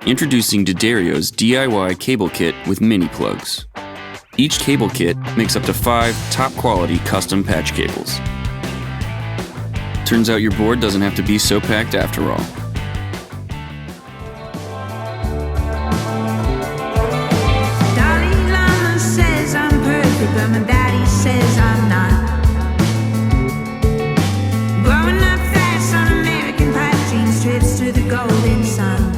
Introducing D'Addario's DIY cable kit with mini plugs. Each cable kit makes up to 5 top-quality custom patch cables. Turns out your board doesn't have to be so packed after all. Dalai Lama says I'm perfect, but my daddy says I'm not. Growing up fast on American pipe dreams, trips to the golden sun.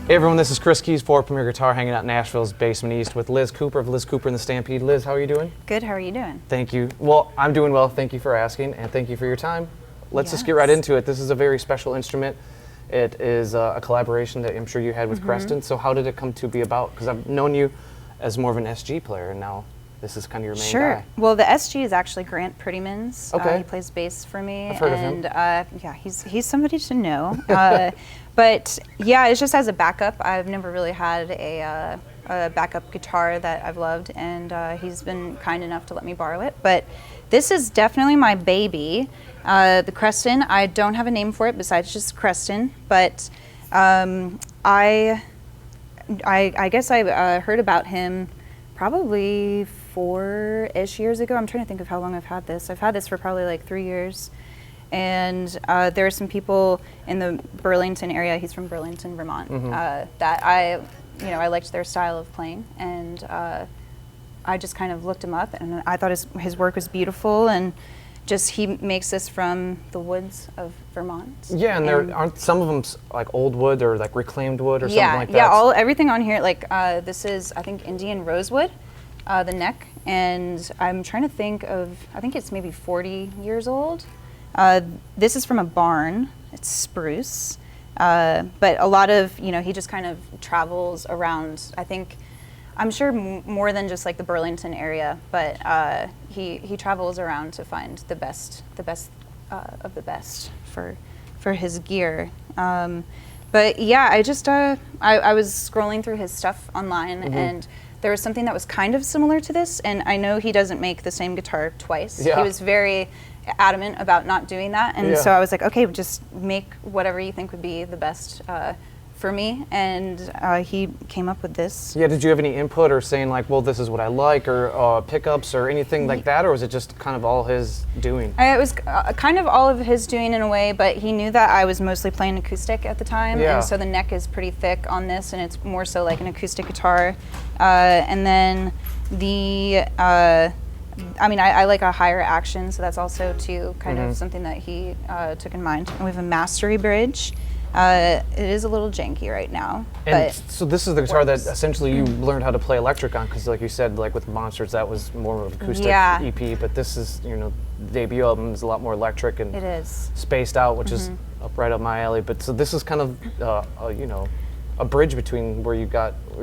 Hey everyone, this is Chris Keys for Premier Guitar, hanging out in Nashville's Basement East with Liz Cooper of Liz Cooper and the Stampede. Liz, how are you doing? Good, how are you doing? Thank you. Well, I'm doing well. Thank you for asking, and thank you for your time. Let's just get right into it. This is a very special instrument. It is a collaboration that I'm sure you had with Creston. So how did it come to be about? Because I've known you as more of an SG player, and now this is kind of your main guy. Well, the SG is actually Grant Prettyman's. Okay. He plays bass for me. I've heard of him. Yeah, he's somebody to know. But yeah, it's just as a backup. I've never really had a backup guitar that I've loved, and he's been kind enough to let me borrow it. But this is definitely my baby. The Creston, I don't have a name for it besides just Creston, but I guess I heard about him probably 4-ish years ago. I'm trying to think of how long I've had this. I've had this for probably like 3 years. And there are some people in the Burlington area, he's from Burlington, Vermont, that I liked their style of playing. And I just kind of looked him up, and I thought his work was beautiful, and just he makes this from the woods of Vermont. Yeah, and there aren't some of them like old wood or like reclaimed wood or something like that? Yeah, everything on here, like this is, I think, Indian rosewood, the neck, and I'm trying to think of, I think it's maybe 40 years old. This is from a barn. It's spruce, but a lot of, he just kind of travels around, I'm sure more than just like the Burlington area, but he travels around to find the best of the best for his gear. But yeah, I just I was scrolling through his stuff online, and there was something that was kind of similar to this, and I know he doesn't make the same guitar twice. Yeah. He was very adamant about not doing that, and so I was like, okay, just make whatever you think would be the best for me, and he came up with this. Yeah, did you have any input or saying like, well, this is what I like, or pickups or anything like that, or was it just kind of all his doing? It was kind of all of his doing in a way, but he knew that I was mostly playing acoustic at the time, and so the neck is pretty thick on this, and it's more so like an acoustic guitar. And then the I like a higher action, so that's also too kind of something that he took in mind. And we have a mastery bridge. It is a little janky right now. And but so this is the guitar that essentially you learned how to play electric on, because like you said, like with Monsters, that was more of an acoustic EP, but this is, the debut album is a lot more electric and it is spaced out, which is right up my alley. But so this is kind of, a bridge between where you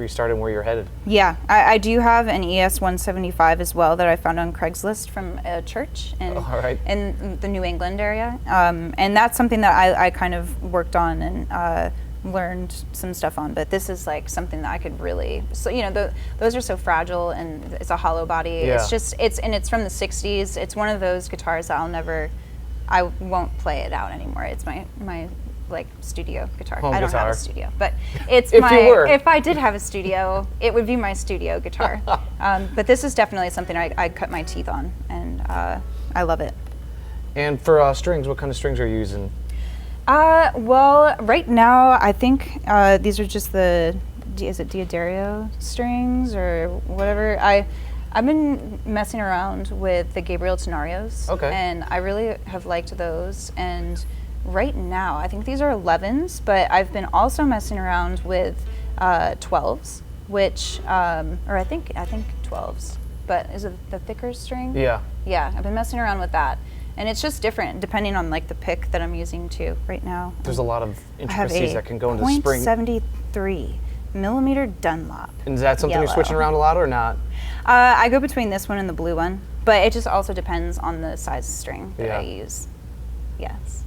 started and where you're headed. Yeah, I do have an ES 175 as well that I found on Craigslist from a church in the New England area. And that's something that I kind of worked on and learned some stuff on. But this is like something that I could really, those are so fragile, and it's a hollow body. Yeah. It's from the 60s. It's one of those guitars that I won't play it out anymore. It's my like studio guitar. Home I don't guitar. have a studio, but it's if I did have a studio, it would be my studio guitar. But this is definitely something I cut my teeth on, and I love it. And for strings, what kind of strings are you using? Well, right now I think these are just is it D'Addario strings or whatever. I've been messing around with the Gabriel Tenarios, and I really have liked those. And right now, I think these are 11s, but I've been also messing around with 12s, which, or I think 12s, but is it the thicker string? Yeah. Yeah, I've been messing around with that. And it's just different depending on like the pick that I'm using too right now. There's a lot of intricacies that can go into the spring. 0.73 millimeter Dunlop. And is that something you're switching around a lot or not? I go between this one and the blue one, but it just also depends on the size string that I use. Yes.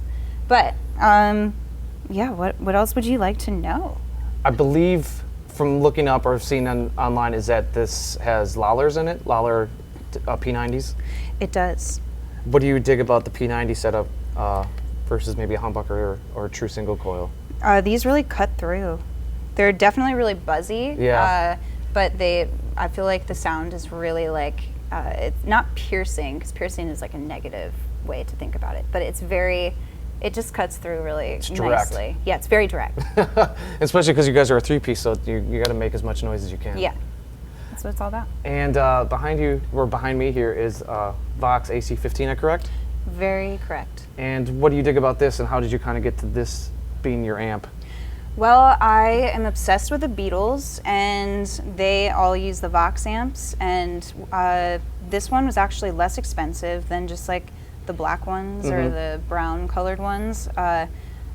But, what else would you like to know? I believe from looking up or seeing online is that this has Lawlers in it, Lawler P90s? It does. What do you dig about the P90 setup versus maybe a humbucker or a true single coil? These really cut through. They're definitely really buzzy. Yeah. But I feel like the sound is really like, it's not piercing, because piercing is like a negative way to think about it, but it just cuts through really nicely. Yeah, it's very direct. Especially because you guys are a three-piece, so you got to make as much noise as you can. Yeah, that's what it's all about. And behind me here is Vox Ac15, correct? Very correct. And what do you dig about this, and how did you kind of get to this being your amp? Well, I am obsessed with the Beatles, and they all use the Vox amps, and this one was actually less expensive than just like the black ones or the brown colored ones.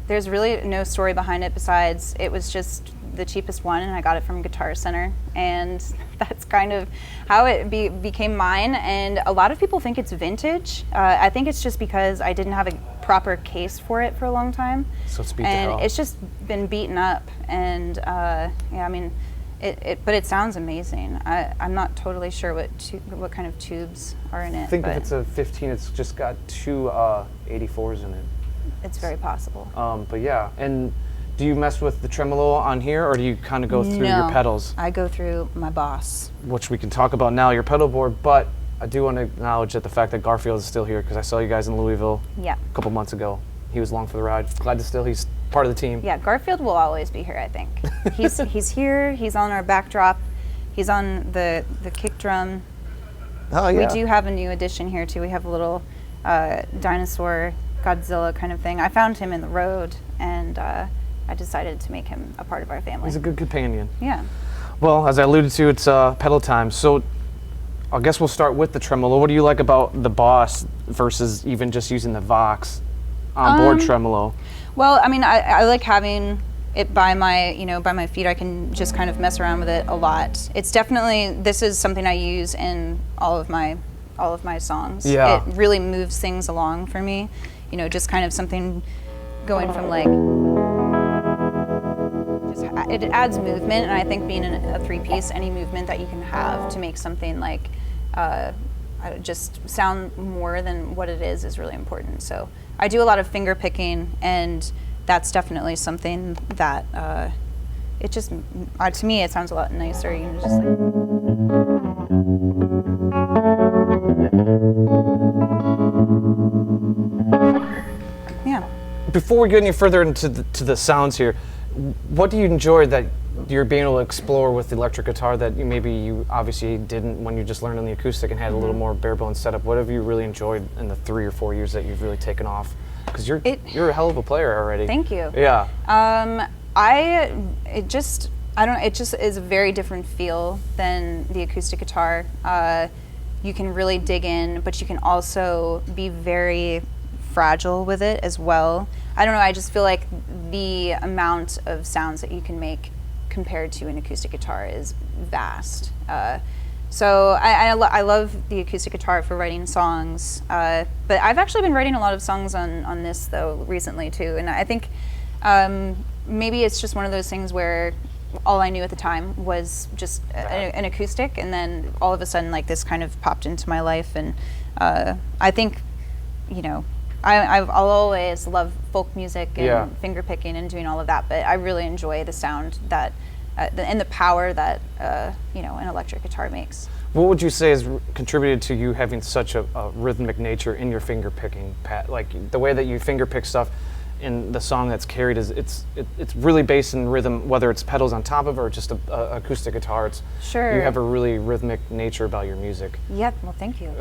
There's really no story behind it besides it was just the cheapest one, and I got it from Guitar Center, and that's kind of how it became mine. And a lot of people think it's vintage. I think it's just because I didn't have a proper case for it for a long time. So it's beat to hell. It's just been beaten up, and yeah, I mean, but it sounds amazing. I'm not totally sure what kind of tubes are in it. I think if it's a 15, it's just got two 84s in it. It's very possible. But yeah, and do you mess with the tremolo on here, or do you kind of go through your pedals? I go through my Boss. Which we can talk about now, your pedal board, but I do want to acknowledge that the fact that Garfield is still here, because I saw you guys in Louisville Yeah. a couple months ago. He was along for the ride. Glad to he's part of the team. Yeah, Garfield will always be here, I think. He's here, he's on our backdrop, he's on the kick drum. Oh yeah. We do have a new addition here too. We have a little dinosaur Godzilla kind of thing. I found him in the road, and I decided to make him a part of our family. He's a good companion. Yeah. Well, as I alluded to, it's pedal time. So I guess we'll start with the tremolo. What do you like about the Boss versus even just using the Vox onboard tremolo? Well, I mean, I like having it by my feet. I can just kind of mess around with it a lot. It's definitely, this is something I use in all of my songs. Yeah. It really moves things along for me. Just kind of something going from like, it adds movement, and I think being in a three-piece, any movement that you can have to make something like just sound more than what it is really important. So I do a lot of finger picking, and that's definitely something that it just to me it sounds a lot nicer. You know, just like yeah. Before we get any further into the sounds here, what do you enjoy that you're being able to explore with the electric guitar that you obviously didn't when you just learned on the acoustic and had a little more bare bones setup? What have you really enjoyed in the 3 or 4 years that you've really taken off? Because you're a hell of a player already. Thank you. Yeah. It just is a very different feel than the acoustic guitar. You can really dig in, but you can also be very fragile with it as well. I don't know, I just feel like the amount of sounds that you can make compared to an acoustic guitar is vast. So I love the acoustic guitar for writing songs, but I've actually been writing a lot of songs on this though recently too, and I think maybe it's just one of those things where all I knew at the time was just an acoustic, and then all of a sudden like this kind of popped into my life, and I think, I'll always love folk music and finger picking and doing all of that, but I really enjoy the sound that and the power that an electric guitar makes. What would you say has contributed to you having such a rhythmic nature in your finger picking, Pat? Like the way that you finger pick stuff in the song that's carried it's really based in rhythm, whether it's pedals on top of it or just a acoustic guitar. Sure. You have a really rhythmic nature about your music. Yep. Well, thank you.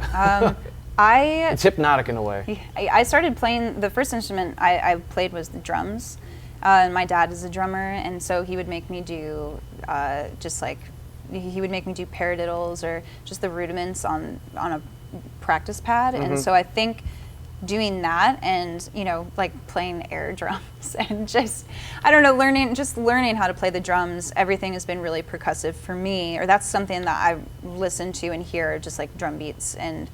It's hypnotic in a way. I started playing, the first instrument I played was the drums. My dad is a drummer, and so he would make me do he would make me do paradiddles or just the rudiments on a practice pad. And so I think doing that and like playing air drums and just learning how to play the drums, everything has been really percussive for me, or that's something that I listen to and hear, just like drum beats, and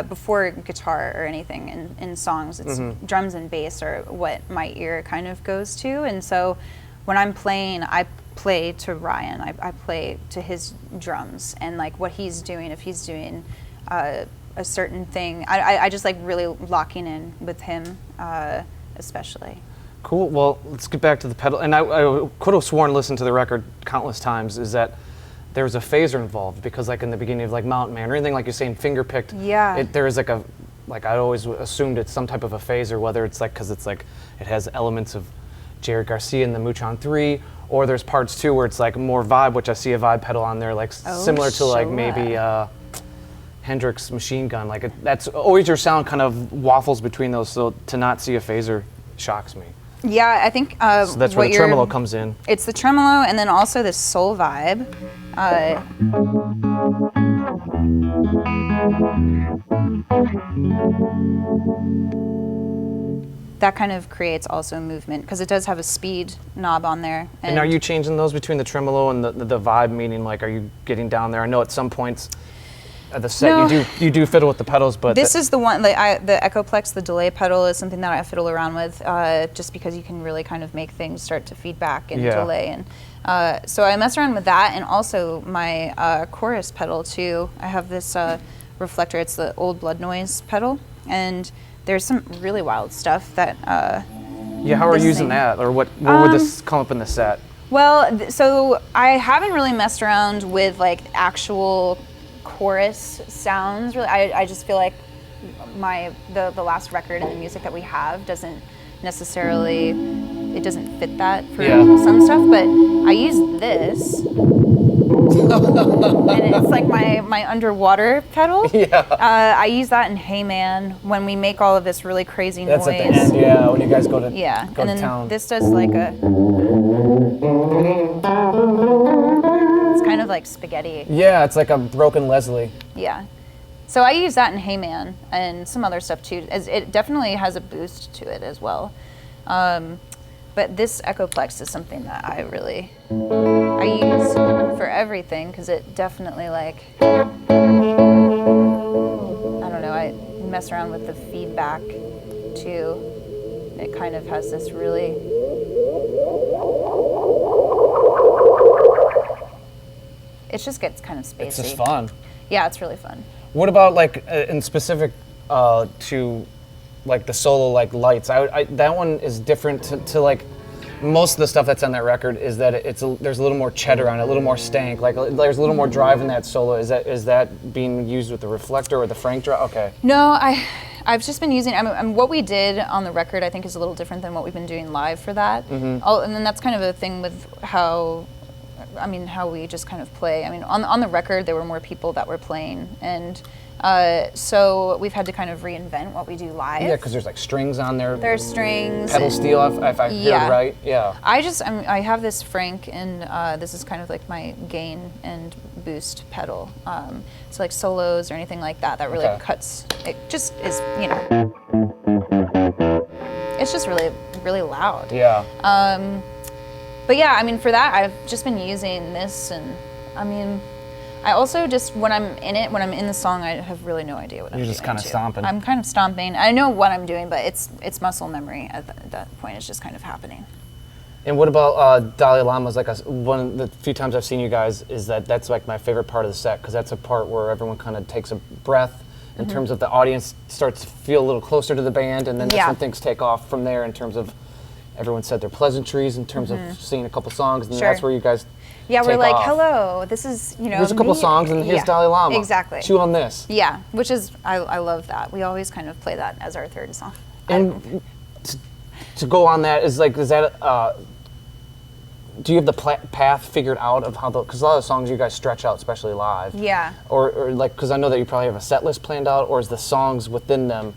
before guitar or anything in songs, it's drums and bass are what my ear kind of goes to. And so when I'm playing, I play to Ryan, I play to his drums and like what he's doing. If he's doing a certain thing. I just like really locking in with him, especially. Cool. Well, let's get back to the pedal. And I could have sworn, listened to the record countless times, is that there's a phaser involved, because like in the beginning of like Mountain Man or anything like you're saying, finger picked. Yeah. There is like I always assumed it's some type of a phaser, whether it's like because it's like it has elements of Jerry Garcia in the Muchon 3, or there's parts too where it's like more vibe, which I see a vibe pedal on there, like similar to like maybe Hendrix Machine Gun. Like that's always your sound kind of waffles between those. So to not see a phaser shocks me. Yeah, I think So that's where the tremolo comes in. It's the tremolo, and then also this soul vibe. That kind of creates also movement, because it does have a speed knob on there. And are you changing those between the tremolo and the vibe? Meaning, like, are you getting down there? I know at some points of the set you do fiddle with the pedals, but this is the one. Like the Echoplex, the delay pedal, is something that I fiddle around with, just because you can really kind of make things start to feedback and delay. And so I mess around with that, and also my chorus pedal too. I have this reflector. It's the Old Blood Noise pedal, and there's some really wild stuff that. How are you using that, or what would this come up in the set? Well, so I haven't really messed around with like actual chorus sounds. Really, I just feel like the last record and the music that we have doesn't necessarily, it doesn't fit that for some stuff. But I use this. And it's like my underwater pedal. I use that in Hey Man when we make all of this really crazy noise. That's at the end, when you guys go to and then town. This does like a. It's kind of like spaghetti. Yeah, it's like a broken Leslie. Yeah. So I use that in Hey Man and some other stuff too. As it definitely has a boost to it as well. But this Echoplex is something that I use for everything, because it definitely like, I don't know, I mess around with the feedback too. It kind of has this really, it just gets kind of spacey. It's just fun. Yeah, it's really fun. What about like in specific to like the solo like lights? That one is different to like most of the stuff that's on that record, is that there's a little more cheddar on it, a little more stank, like there's a little more drive in that solo. Is that being used with the reflector or the Frank drive? Okay. No, I've just been using, what we did on the record I think is a little different than what we've been doing live for that. And then that's kind of a thing with how we just kind of play. On the record there were more people that were playing, and so we've had to kind of reinvent what we do live. Yeah, because there's like strings on there. There's strings. Pedal steel, if I heard right. Yeah. I have this Frank, and this is kind of like my gain and boost pedal. So like solos or anything like that really cuts. It just is, it's just really, really loud. Yeah. But yeah, for that I've just been using this, and I also just, when I'm in the song, I have really no idea what I'm doing. You're just kind of stomping. I'm kind of stomping. I know what I'm doing, but it's muscle memory at that point. It's just kind of happening. And what about Dalai Lama's? Like one of the few times I've seen you guys, is that's like my favorite part of the set, because that's a part where everyone kind of takes a breath in terms of the audience starts to feel a little closer to the band, and then that's when things take off from there in terms of everyone said their pleasantries in terms of singing a couple songs, and that's where you guys we're like, off. Hello, this is, Here's a couple songs, and here's Dalai Lama. Exactly. Chew on this. Yeah, which is, I love that. We always kind of play that as our third song. And to go on that, is that, do you have the path figured out of how because a lot of the songs you guys stretch out, especially live. Yeah. Or like, because I know that you probably have a set list planned out, or is the songs within them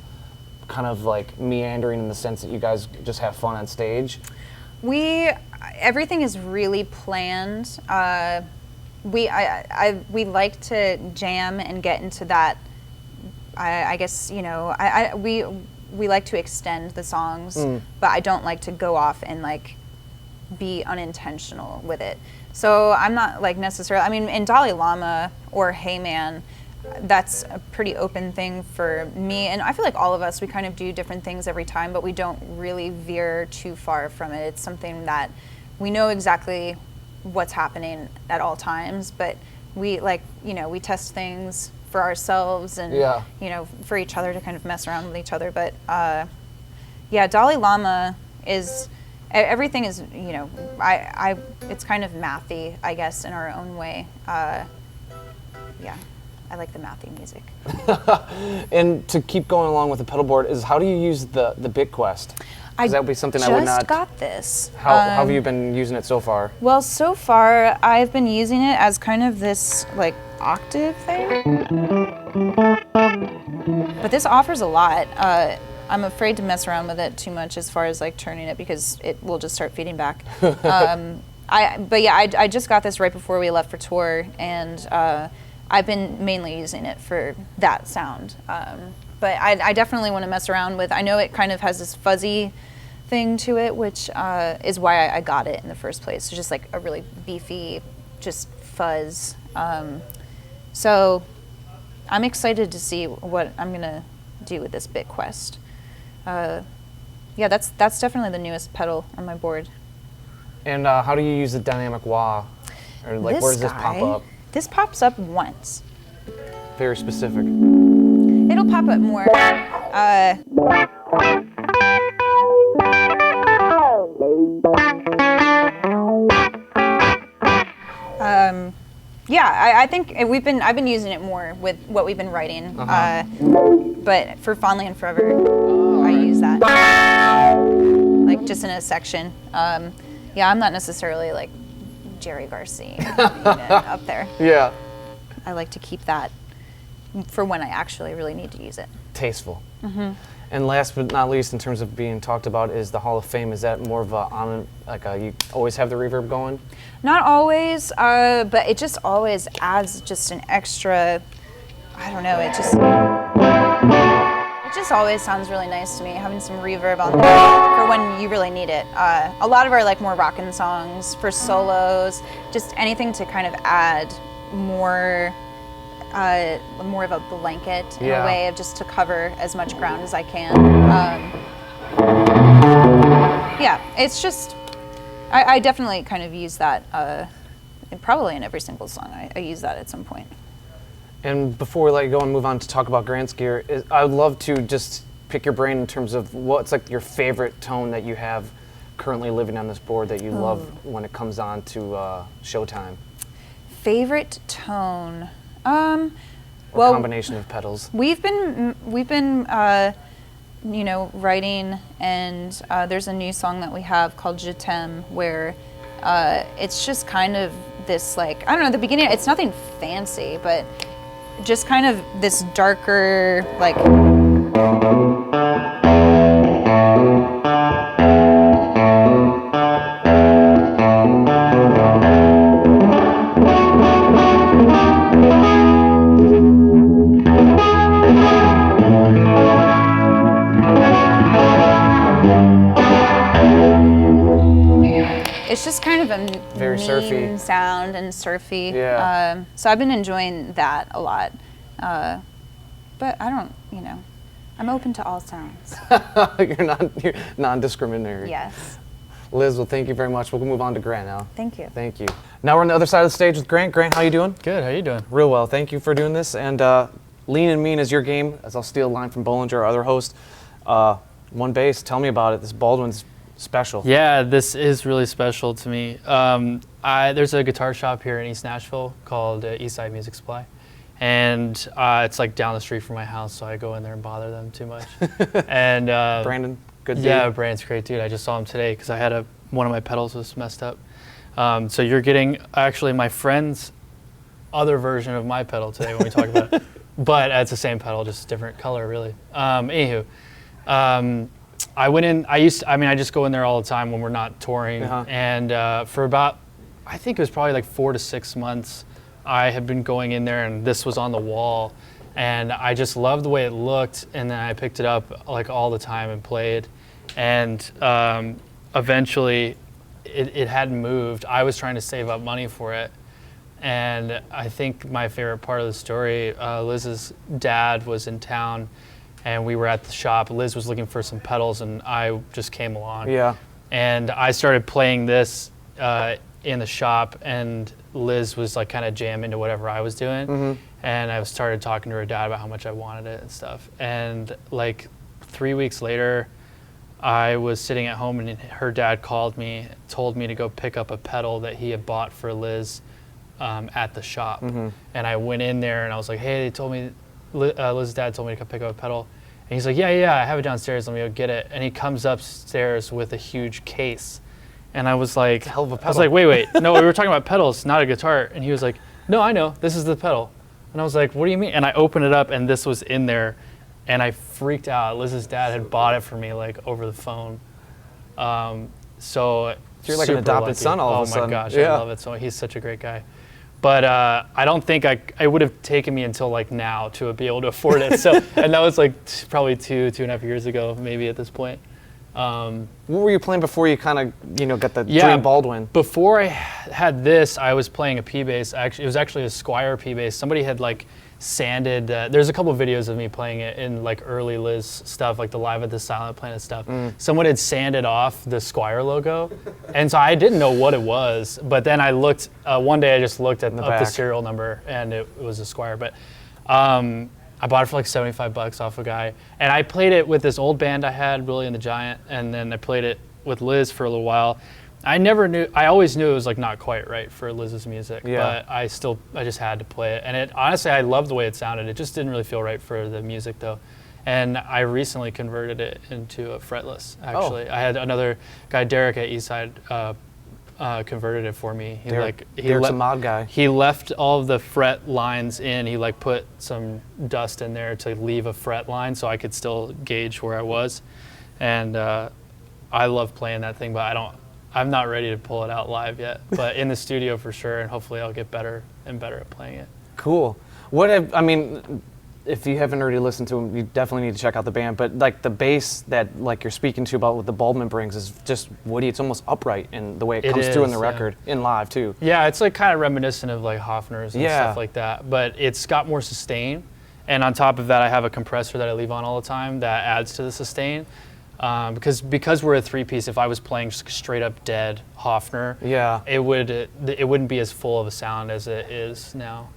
kind of like meandering in the sense that you guys just have fun on stage? Everything is really planned. We like to jam and get into that. I guess we like to extend the songs, but I don't like to go off and like be unintentional with it. So I'm not like necessarily. In Dalai Lama or Hey Man, that's a pretty open thing for me, and I feel like all of us, we kind of do different things every time, but we don't really veer too far from it. It's something that we know exactly what's happening at all times, but we we test things for ourselves and Yeah. you know, for each other to kind of mess around with each other. But yeah, Dalai Lama is everything is, you know, it's kind of mathy, I guess, in our own way. Yeah, I like the mathy music. And to keep going along with the pedal board is how do you use the BitQuest? Because that would be something I would not. just got this. How have you been using it so far? Well, so far I've been using it as kind of this like octave thing. But this offers a lot. I'm afraid to mess around with it too much as far as like turning it because it will just start feeding back. But yeah, I just got this right before we left for tour, and I've been mainly using it for that sound. But I definitely want to mess around with. I know it kind of has this fuzzy thing to it, which is why I got it in the first place. It's just like a really beefy, just fuzz. So I'm excited to see what I'm gonna do with this BitQuest. Yeah, that's definitely the newest pedal on my board. And how do you use the dynamic wah? Or like, where does this pop up? This pops up once. Very specific. It'll pop up more. Yeah, I think I've been using it more with what we've been writing. But for Fondly and Forever, I use that. Like just in a section. Yeah, I'm not necessarily like Jerry Garcia up there. Yeah. I like to keep that for when I actually really need to use it. Tasteful. And last but not least, in terms of being talked about, is the Hall of Fame. Is that more of you always have the reverb going? Not always, but it just always adds just an extra, I don't know, it just always sounds really nice to me, having some reverb on there for when you really need it. A lot of our like more rockin' songs for solos, just anything to kind of add more of a blanket in a way of just to cover as much ground as I can. Yeah, it's just, I definitely kind of use that, probably in every single song I use that at some point. And before we let you go and move on to talk about Grant's gear, I would love to just pick your brain in terms of what's like your favorite tone that you have currently living on this board that you love when it comes on to showtime. Favorite tone? Or combination of pedals. We've been you know, writing, and there's a new song that we have called Je T'aime, where it's just kind of this like, I don't know, the beginning, it's nothing fancy, but just kind of this darker, like, it's just kind of a very mean surfy sound and surfy. Yeah. So I've been enjoying that a lot. But I don't, you know, I'm open to all sounds. You're non-discriminatory. Yes. Liz, well, thank you very much. We'll move on to Grant now. Thank you. Thank you. Now we're on the other side of the stage with Grant. Grant, how you doing? Good, how you doing? Real well. Thank you for doing this. And Lean and Mean is your game, as I'll steal a line from Bollinger, our other host. One bass, tell me about it. This Baldwin's special. Yeah, this is really special to me. There's a guitar shop here in East Nashville called Eastside Music Supply. And it's like down the street from my house, so I go in there and bother them too much. And Brandon, good dude. Yeah, Brandon's a great dude. I just saw him today because I had one of my pedals was messed up. So you're getting actually my friend's other version of my pedal today when we talk about it. But it's the same pedal, just different color, really. Anywho, I went in. I just go in there all the time when we're not touring. And for about, I think it was probably like 4 to 6 months, I had been going in there, and this was on the wall, and I just loved the way it looked. And then I picked it up like all the time and played, and eventually, it hadn't moved. I was trying to save up money for it, and I think my favorite part of the story, Liz's dad was in town, and we were at the shop. Liz was looking for some pedals, and I just came along. Yeah. And I started playing this in the shop, and Liz was like kind of jamming to whatever I was doing. and I started talking to her dad about how much I wanted it and stuff. And like 3 weeks later, I was sitting at home and her dad called me, told me to go pick up a pedal that he had bought for Liz at the shop. And I went in there and I was like, hey, they told me, Liz's dad told me to come pick up a pedal. And he's like, yeah, I have it downstairs, let me go get it. And he comes upstairs with a huge case. And I was like, hell of a pedal. I was like, wait, no, we were talking about pedals, not a guitar. And he was like, no, I know, this is the pedal. And I was like, what do you mean? And I opened it up and this was in there. And I freaked out. Liz's dad had bought it for me like over the phone. So you're like an adopted lucky. son all of a sudden. Oh my gosh, Yeah. I love it. So he's such a great guy. But I don't think it would have taken me until like now to be able to afford it. So, and that was like probably 2.5 years ago, maybe at this point. What were you playing before you kind of, got the Dream Baldwin? Before I had this, I was playing a P bass. Actually, it was actually a Squire P bass. Somebody had like sanded. There's a couple of videos of me playing it in like early Liz stuff, like the Live at the Silent Planet stuff. Someone had sanded off the Squire logo, and so I didn't know what it was. But then I looked. One day I just looked at the serial number, and it was a Squire. But I bought it for like $75 off a guy, and I played it with this old band I had, Willie and the Giant, and then I played it with Liz for a little while. I always knew it was like not quite right for Liz's music, but I just had to play it. And honestly, I loved the way it sounded. It just didn't really feel right for the music though. And I recently converted it into a fretless, actually. I had another guy, Derek at Eastside, converted it for me. Derek's a mod guy. He left all of the fret lines in. He like put some dust in there to leave a fret line so I could still gauge where I was. And I love playing that thing, but I'm not ready to pull it out live yet, but in the studio for sure, and hopefully I'll get better and better at playing it. Cool. If you haven't already listened to them, you definitely need to check out the band, but like the bass that like you're speaking to about what the Baldwin brings is just woody. It's almost upright in the way it comes through in the record, in live too. Yeah, it's like kind of reminiscent of like Hofner's and stuff like that, but it's got more sustain, and on top of that I have a compressor that I leave on all the time that adds to the sustain. Because we're a three-piece, if I was playing straight up dead Hofner, it wouldn't be as full of a sound as it is now.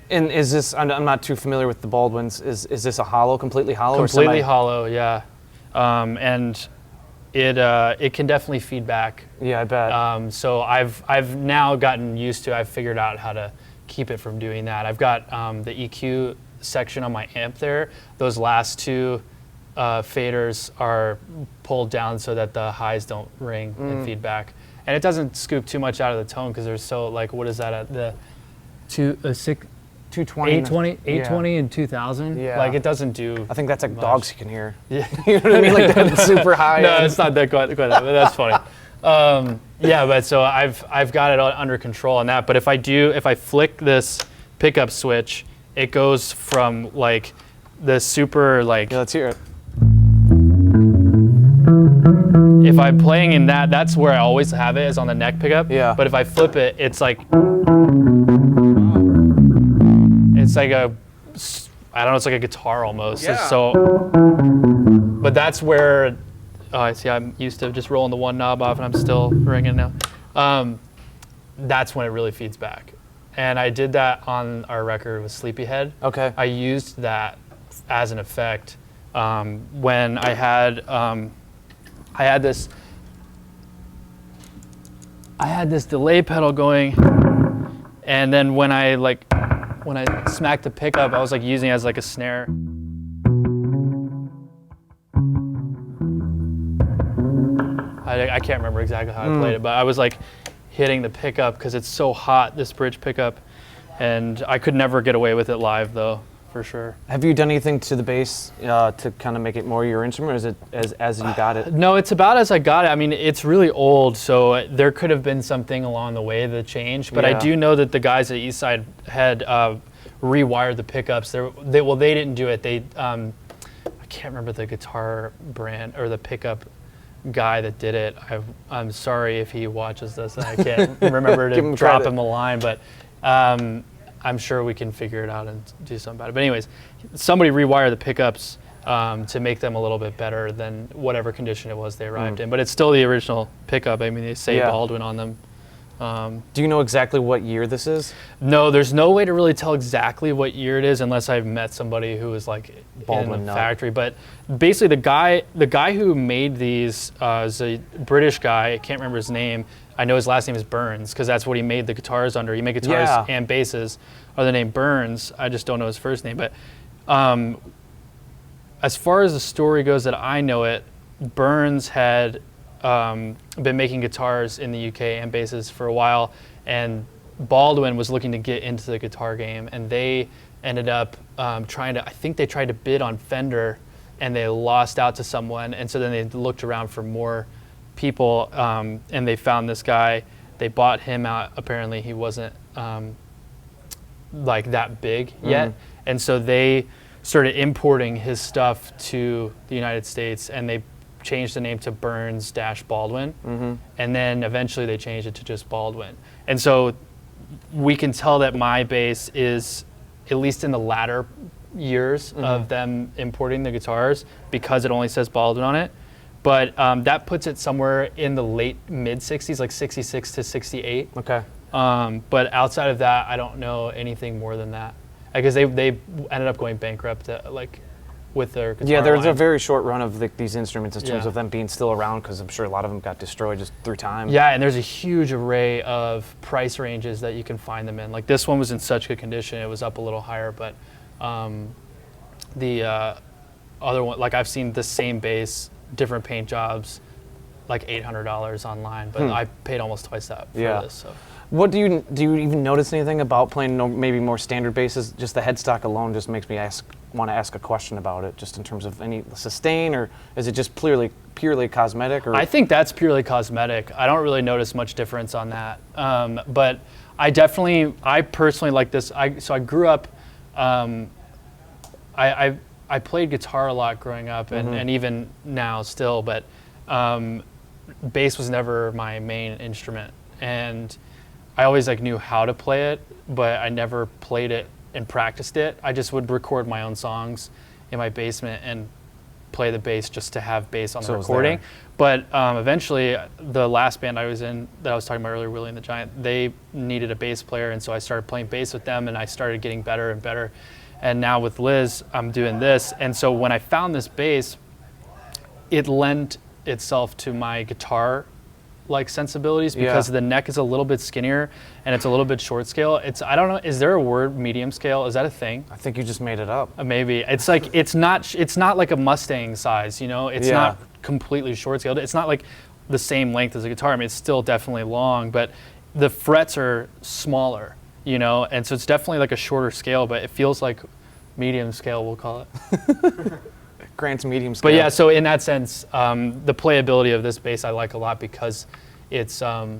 And is this? I'm not too familiar with the Baldwins. Is this a hollow, completely hollow? Completely hollow, yeah. And it can definitely feed back. Yeah, I bet. So I've now gotten used to. I've figured out how to keep it from doing that. I've got the EQ section on my amp there. Those last two faders are pulled down so that the highs don't ring and feed back, and it doesn't scoop too much out of the tone because there's so like what is that at the 820 and 2000. Like it doesn't do. I think that's like much. dogs you can hear. Yeah, you know what I mean, like that super high. No, it's not that quite that, but that's funny. But so I've got it under control on that. But if I flick this pickup switch, it goes from like the super like. Yeah, let's hear it. If I'm playing in that, that's where I always have it, is on the neck pickup. Yeah. But if I flip it, it's like, it's like it's like a guitar almost. Yeah. So, but that's where, I see I'm used to just rolling the one knob off and I'm still ringing now. That's when it really feeds back. And I did that on our record with Sleepyhead. Okay. I used that as an effect when I had this delay pedal going, and then when I smacked the pickup, I was like using it as like a snare. I can't remember exactly how I played it, but I was like hitting the pickup because it's so hot, this bridge pickup, and I could never get away with it live though. For sure. Have you done anything to the bass to kind of make it more your instrument, or is it as you got it? No, it's about as I got it. I mean, it's really old, so there could have been something along the way that changed, but I do know that the guys at Eastside had rewired the pickups. They didn't do it. They, I can't remember the guitar brand or the pickup guy that did it. I'm sorry if he watches this and I can't remember to drop him a line, but I'm sure we can figure it out and do something about it. But anyways, somebody rewired the pickups to make them a little bit better than whatever condition it was they arrived in. But it's still the original pickup. I mean, they say Baldwin on them. Do you know exactly what year this is? No, there's no way to really tell exactly what year it is unless I've met somebody who was like Baldwin in the nut. factory. But basically, the guy who made these is a British guy. I can't remember his name. I know his last name is Burns because that's what he made the guitars under. He made guitars Yeah. and basses under the name Burns. I just don't know his first name. But as far as the story goes that I know it, Burns had been making guitars in the UK and basses for a while, and Baldwin was looking to get into the guitar game, and they ended up I think they tried to bid on Fender, and they lost out to someone, and so then they looked around for more people, and they found this guy. They bought him out. Apparently he wasn't like that big yet, and so they started importing his stuff to the United States, and they changed the name to Burns-Baldwin, and then eventually they changed it to just Baldwin. And so we can tell that my bass is, at least in the latter years of them importing the guitars, because it only says Baldwin on it. But that puts it somewhere in the late mid-60s, like 66 to 68. Okay. But outside of that, I don't know anything more than that. Because they ended up going bankrupt, with their guitar Yeah, there's line. a very short run of these instruments in terms Yeah. of them being still around, because I'm sure a lot of them got destroyed just through time. Yeah, and there's a huge array of price ranges that you can find them in. Like this one was in such good condition, it was up a little higher, but the other one, like I've seen the same bass, different paint jobs, like $800 online, but I paid almost twice that for Yeah. this. So. What do you even notice anything about playing maybe more standard basses? Just the headstock alone just makes me want to ask a question about it, just in terms of any sustain, or is it just purely cosmetic? Or I think that's purely cosmetic. I don't really notice much difference on that. But I personally like this. So I grew up, I played guitar a lot growing up, and even now still, but bass was never my main instrument. And I always knew how to play it, but I never played it and practiced it. I just would record my own songs in my basement and play the bass just to have bass on the So it was recording. there. But eventually, the last band I was in that I was talking about earlier, Willie and the Giant, they needed a bass player, and so I started playing bass with them, and I started getting better and better. And now with Liz, I'm doing this. And so when I found this bass, it lent itself to my guitar sensibilities, because the neck is a little bit skinnier and it's a little bit short scale. I don't know, is there a word medium scale? Is that a thing? I think you just made it up. Maybe. It's it's not like a Mustang size, it's not completely short scaled. It's not like the same length as a guitar. I mean, it's still definitely long, but the frets are smaller, and so it's definitely like a shorter scale, but it feels like medium scale, we'll call it. Grant's medium scale. But yeah, so in that sense, the playability of this bass I like a lot, because it's a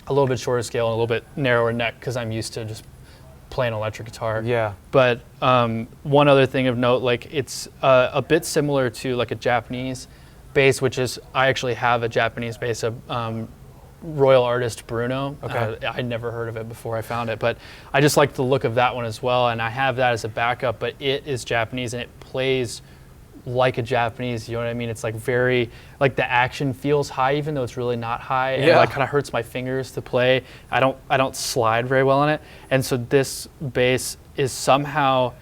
little bit shorter scale and a little bit narrower neck, because I'm used to just playing electric guitar. Yeah. But one other thing of note, it's a bit similar to a Japanese bass, which is, I actually have a Japanese bass, a Royal Artist Bruno. Okay. I'd never heard of it before I found it, but I just like the look of that one as well, and I have that as a backup, but it is Japanese and it plays like a Japanese, you know what I mean? It's very, the action feels high, even though it's really not high. And Yeah. it kind of hurts my fingers to play. I don't slide very well on it. And so this bass is somehow,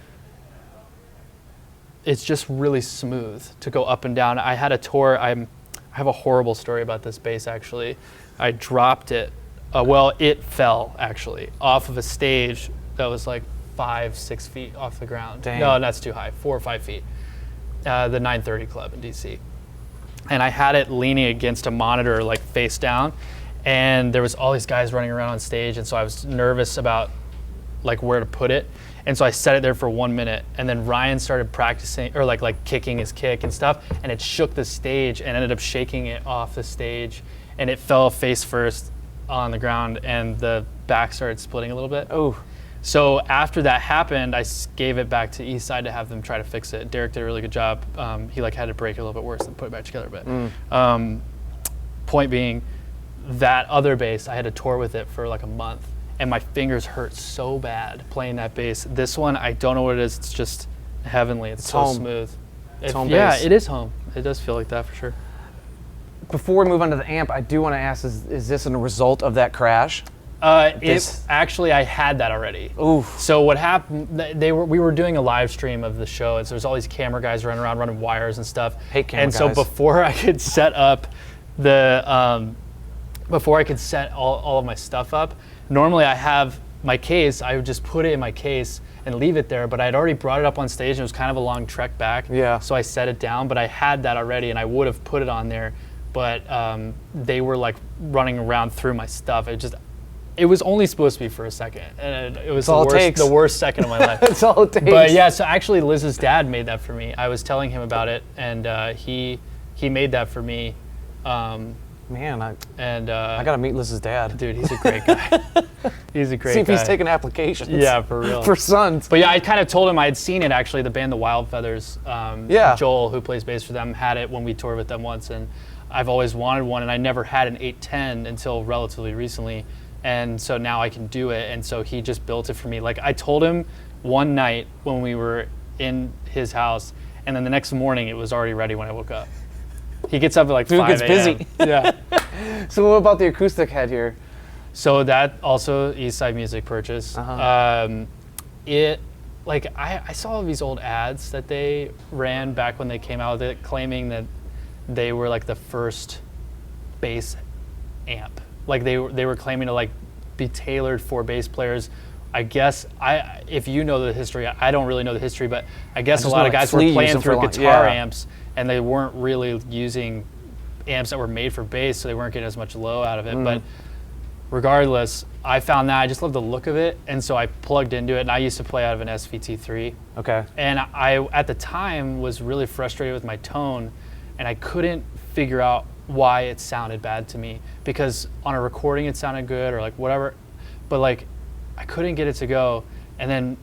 it's just really smooth to go up and down. I had a tour, I have a horrible story about this bass actually. I dropped it, it fell actually off of a stage that was 5-6 feet off the ground. Dang. No, that's too high, 4 or 5 feet. The 930 Club in DC. And I had it leaning against a monitor, face down, and there was all these guys running around on stage, and so I was nervous about where to put it. And so I set it there for 1 minute, and then Ryan started practicing, or kicking his kick and stuff, and it shook the stage and ended up shaking it off the stage, and it fell face first on the ground, and the back started splitting a little bit. Oh. So after that happened, I gave it back to Eastside to have them try to fix it. Derek did a really good job. He had to break it a little bit worse than put it back together. But point being, that other bass, I had to tour with it for a month, and my fingers hurt so bad playing that bass. This one, I don't know what it is. It's just heavenly. It's so home. smooth. It's home yeah, bass. it is home. It does feel like that for sure. before we move on to the amp, I do want to ask: is this a result of that crash? It's actually, I had that already. Oof. So what happened? We were doing a live stream of the show, and so there's all these camera guys running around, running wires and stuff. Hate camera and guys. so before I could set up before I could set all of my stuff up, normally I have my case. I would just put it in my case and leave it there. But I'd already brought it up on stage, and it was kind of a long trek back. Yeah. So I set it down, but I had that already, and I would have put it on there, but they were like running around through my stuff. It was only supposed to be for a second, and it was the worst second of my life. That's all it takes. But yeah, so actually Liz's dad made that for me. I was telling him about it, and he made that for me. Man, I I gotta meet Liz's dad. Dude, he's a great guy. He's a great See if guy. he's taking applications. Yeah, for real. For sons. But yeah, I kind of told him I had seen it actually. The band The Wild Feathers. Yeah. Joel, who plays bass for them, had it when we toured with them once, and I've always wanted one, and I never had an 810 until relatively recently. And so now I can do it, and so he just built it for me. Like, I told him one night when we were in his house, and then the next morning it was already ready when I woke up. He gets up at like 5 a.m. gets busy. Yeah. So what about the acoustic head here? So that also East Side Music purchase. Uh-huh. I saw these old ads that they ran back when they came out with it, claiming that they were like the first bass amp. Like they were claiming to like be tailored for bass players. I guess if you know the history, I don't really know the history, but I guess a lot of guys were playing through guitar amps, and they weren't really using amps that were made for bass, so they weren't getting as much low out of it. But regardless, I found that I just love the look of it, and so I plugged into it, and I used to play out of an SVT3. Okay. And I, at the time, was really frustrated with my tone, and I couldn't figure out why it sounded bad to me, because on a recording it sounded good or like whatever, but like I couldn't get it to go. And then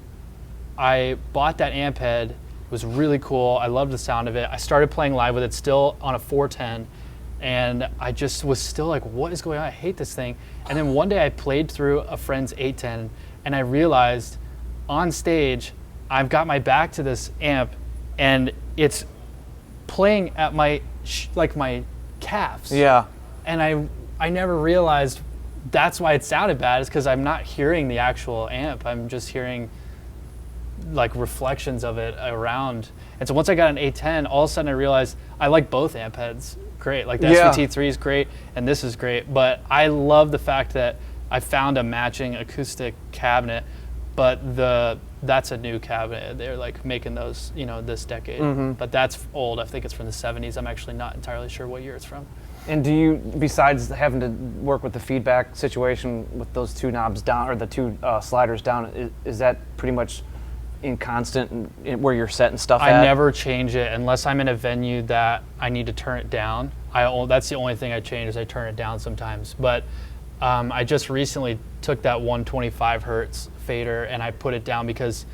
I bought that amp head. It was really cool. I loved the sound of it. I started playing live with it still on a 410, and I just was still like, what is going on? I hate this thing. And then one day I played through a friend's 810, and I realized on stage I've got my back to this amp, and it's playing at my my calves. Yeah. And I never realized that's why it sounded bad, is because I'm not hearing the actual amp. I'm just hearing like reflections of it around. And so once I got an 810, all of a sudden I realized I like both amp heads great. Like the SVT3 is great and this is great. But I love the fact that I found a matching acoustic cabinet, but that's a new cabinet. They're like making those, this decade. But that's old. I think it's from the 70s. I'm actually not entirely sure what year it's from. And do you, besides having to work with the feedback situation with those two knobs down, or the two sliders down, is that pretty much in constant where you're setting stuff at? I never change it unless I'm in a venue that I need to turn it down. That's the only thing I change, is I turn it down sometimes. But I just recently took that 125 hertz fader and I put it down because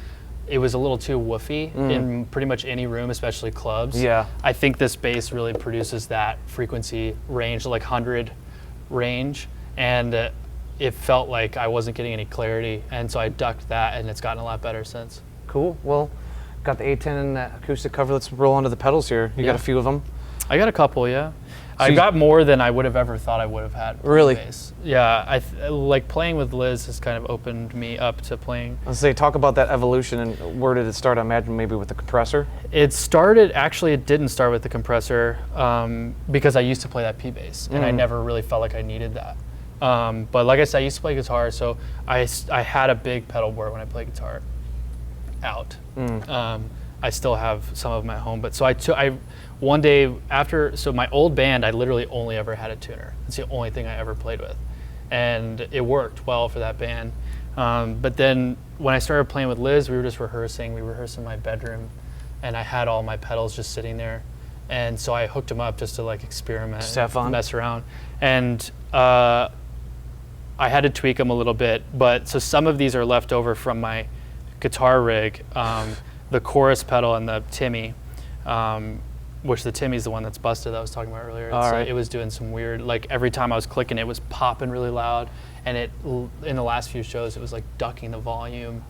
it was a little too woofy in pretty much any room, especially clubs. Yeah. I think this bass really produces that frequency range, like 100 range, and it felt like I wasn't getting any clarity, and so I ducked that, and it's gotten a lot better since. Cool. Well, got the 810 and that acoustic cover. Let's roll onto the pedals here. You got a few of them? I got a couple, yeah. I got more than I would have ever thought I would have had. Really? Bass. Yeah, like playing with Liz has kind of opened me up to playing. Let's say, talk about that evolution, and where did it start? I imagine maybe with the compressor? It didn't start with the compressor because I used to play that P bass, and I never really felt like I needed that. But like I said, I used to play guitar, so I had a big pedal board when I played guitar out. I still have some of them at home, but so one day so my old band, I literally only ever had a tuner. It's the only thing I ever played with, and it worked well for that band. But then when I started playing with Liz, we were just rehearsing. We rehearsed in my bedroom, and I had all my pedals just sitting there, and so I hooked them up just to like experiment, just have fun, mess around, and I had to tweak them a little bit. But so some of these are left over from my guitar rig, the chorus pedal and the Timmy. Which the Timmy's the one that's busted that I was talking about earlier. It was doing some weird, like every time I was clicking, it was popping really loud, and in the last few shows, it was like ducking the volume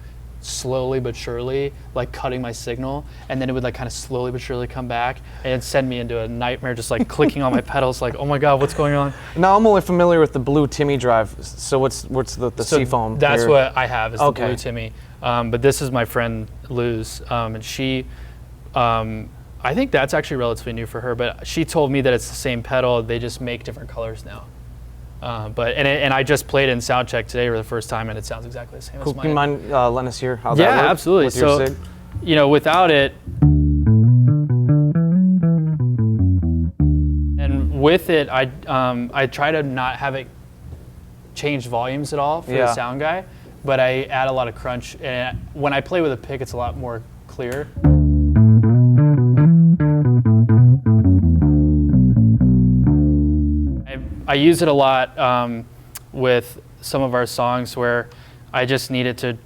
slowly but surely like cutting my signal, and then it would like kind of slowly but surely come back and send me into a nightmare, just like clicking on my pedals, like, oh my god, what's going on? Now I'm only familiar with the blue Timmy drive. So what's the So Seafoam? that's here? what I have is the Okay. blue Timmy. But this is my friend Lou's, and she, I think that's actually relatively new for her, but she told me that it's the same pedal, they just make different colors now. And I just played in soundcheck today for the first time, and it sounds exactly the same Cool. as Can you mine. mind letting us hear how that Yeah, works absolutely. with your So, SIG? you know, without it, and with it, I try to not have it change volumes at all for the sound guy, but I add a lot of crunch. And when I play with a pick, it's a lot more clear. I use it a lot with some of our songs where I just need it to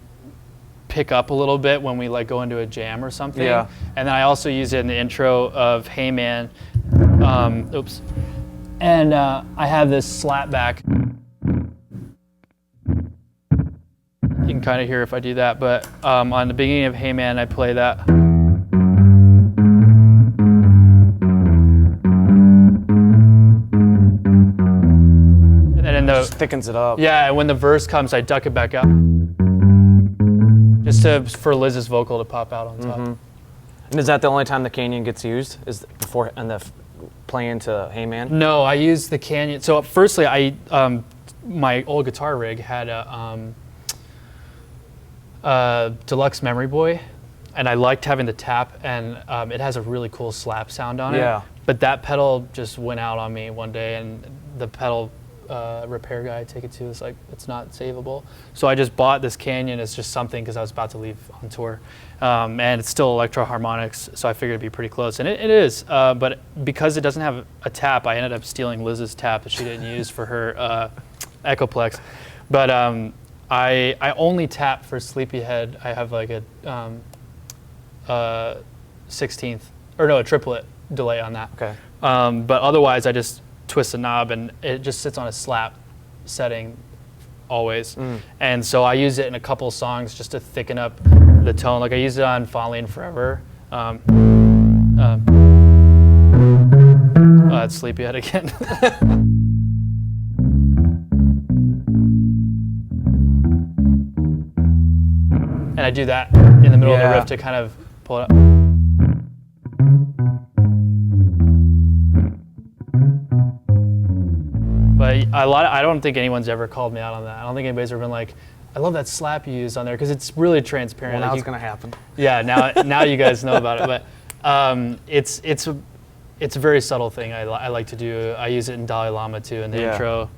pick up a little bit when we like go into a jam or something. Yeah. And then I also use it in the intro of Hey Man. Oops. And I have this slap back. You can kind of hear if I do that, but on the beginning of Hey Man, I play that. And then in the Just thickens it up. yeah, and when the verse comes, I duck it back up, just for Liz's vocal to pop out on top. And is that the only time the Canyon gets used? Is before and the playing to Hey Man? No, I use the Canyon. So firstly, my old guitar rig had a deluxe Memory Boy, and I liked having the tap, and it has a really cool slap sound on it. Yeah. But that pedal just went out on me one day, and the pedal repair guy I take it to was like, it's not savable. So I just bought this Canyon as just something because I was about to leave on tour. And it's still electro harmonics, so I figured it'd be pretty close. And it is, but because it doesn't have a tap, I ended up stealing Liz's tap that she didn't use for her Echoplex. But I only tap for Sleepyhead. I have like a 16th, or no, a triplet delay on that. Okay. But otherwise, I just twist the knob and it just sits on a slap setting always. And so I use it in a couple songs just to thicken up the tone. Like I use it on Falling Forever. It's Sleepyhead again. And I do that in the middle of the riff to kind of pull it up. But I don't think anyone's ever called me out on that. I don't think anybody's ever been like, I love that slap you used on there, because it's really transparent. Well, now Like it's gonna happen. Yeah, now you guys know about it. But it's a very subtle thing I like to do. I use it in Dalai Lama too in the intro.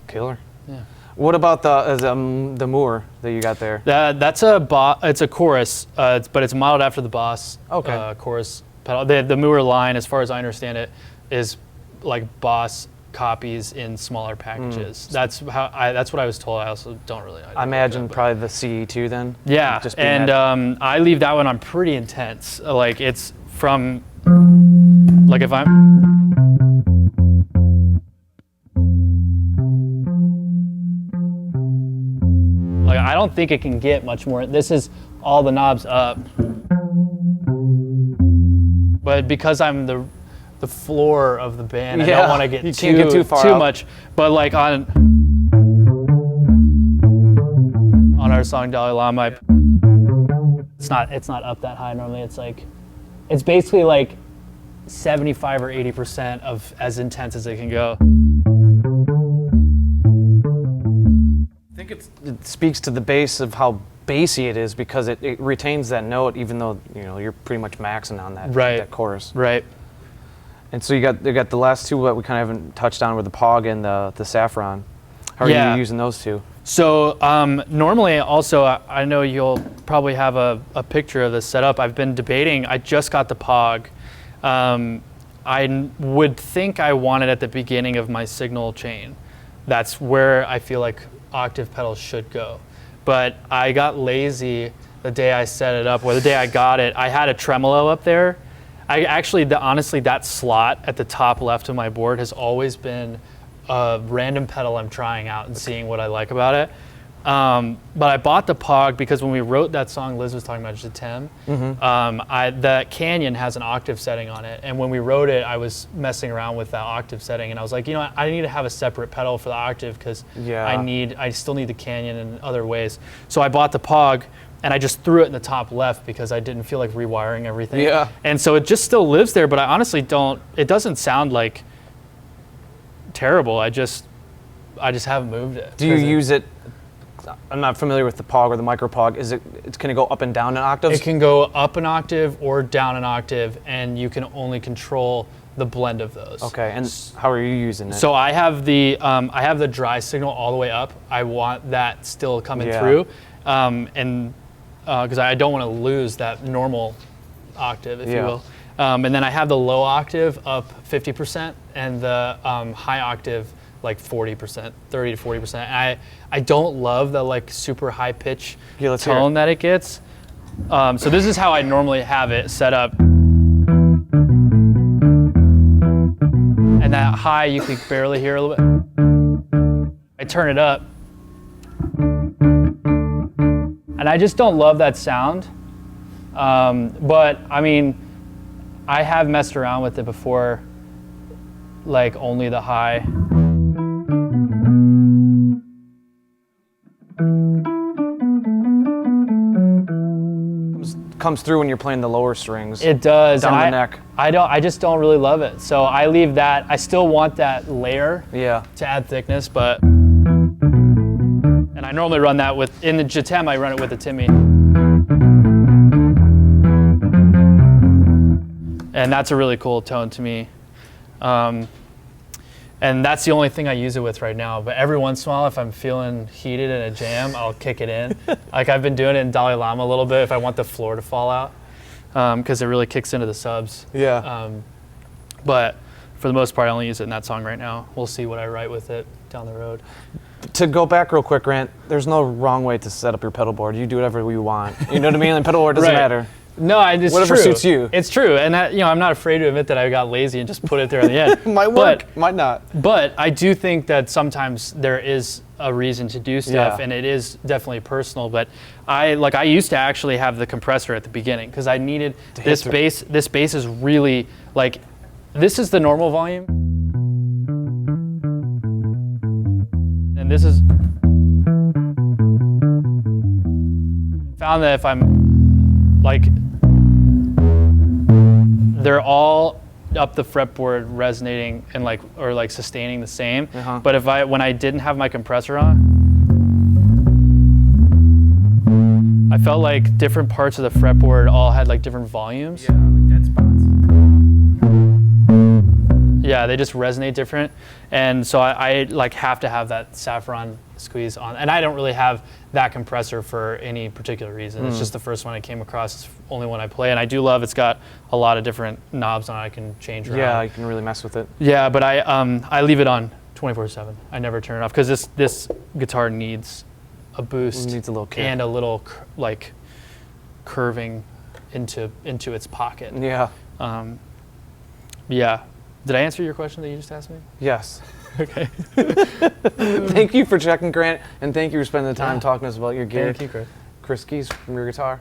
Killer. Yeah. What about the Moore that you got there? That's it's a chorus, but it's modeled after the Boss chorus pedal. The Moore line, as far as I understand it, is like Boss copies in smaller packages. That's what I was told. I also don't really know. I imagine probably the CE2 then. Yeah, Just being and that- I leave that one on pretty intense. Like it's from, like if I'm. Like I don't think it can get much more. This is all the knobs up. But because I'm the floor of the band, I don't want to get you can't get too far out. much. But like on our song Dalai Lama, it's not up that high normally. It's basically like 75 or 80% of as intense as it can go. I think it speaks to the bass of how bassy it is, because it retains that note even though you're pretty much maxing on that chorus. Right. And so you got the last two that we kind of haven't touched on, with the Pog and the Saffron. How are you using those two? So normally also, I know you'll probably have a picture of this set up. I've been debating. I just got the Pog. I would think I want it at the beginning of my signal chain. That's where I feel like octave pedals should go. But I got lazy the day I set it up, or the day I got it. I had a tremolo up there. Honestly, that slot at the top left of my board has always been a random pedal I'm trying out and seeing what I like about it. But I bought the Pog because when we wrote that song Liz was talking about, just a Tem, the Canyon has an octave setting on it. And when we wrote it, I was messing around with that octave setting, and I was like, you know what, I need to have a separate pedal for the octave because I still need the Canyon in other ways. So I bought the Pog, and I just threw it in the top left because I didn't feel like rewiring everything. Yeah. And so it just still lives there, but I honestly it doesn't sound like terrible. I just haven't moved it. Do you use it? I'm not familiar with the Pog or the micro Pog. Can it go up and down an octave? It can go up an octave or down an octave, and you can only control the blend of those. Okay, and how are you using it? So I have the dry signal all the way up. I want that still coming through, and because I don't want to lose that normal octave, if you will. And then I have the low octave up 50%, and the high octave like 40%, 30 to 40%. I don't love the like super high pitch tone that it gets. So this is how I normally have it set up. And that high you can barely hear a little bit. I turn it up. And I just don't love that sound. But I mean, I have messed around with it before, like only the high. Comes through when you're playing the lower strings. It does. Down the neck. I just don't really love it. So I leave that. I still want that layer to add thickness, but and I normally run that with in the Jatem. I run it with a Timmy, and that's a really cool tone to me. And that's the only thing I use it with right now. But every once in a while, if I'm feeling heated in a jam, I'll kick it in. Like I've been doing it in Dalai Lama a little bit if I want the floor to fall out, because it really kicks into the subs. Yeah. But for the most part, I only use it in that song right now. We'll see what I write with it down the road. To go back real quick, Grant, there's no wrong way to set up your pedal board. You do whatever you want. You know what I mean? And pedal board doesn't matter. No, it's whatever true. suits you. It's true, and that, I'm not afraid to admit that I got lazy and just put it there at the end. Might work, might not. But I do think that sometimes there is a reason to do stuff, and it is definitely personal. But I used to actually have the compressor at the beginning because I needed this bass. This bass is really like, this is the normal volume, and this is. Found that if I'm like. They're all up the fretboard resonating and or sustaining the same. But when I didn't have my compressor on, I felt like different parts of the fretboard all had like different volumes. Yeah, like dead spots. Yeah, they just resonate different. And so I like have to have that saffron squeeze on. And I don't really have that compressor for any particular reason. It's just the first one I came across. It's the only one I play. And I do love it's got a lot of different knobs on it I can change around. Yeah, you can really mess with it. Yeah, but I leave it on 24/7. I never turn it off because this guitar needs a boost. It needs a little kick. And a little like curving into its pocket. Yeah. Yeah. Did I answer your question that you just asked me? Yes. Okay. Thank you for checking, Grant, and thank you for spending the time talking to us about your gear. Thank you, Chris. Chris Keys from Your Guitar.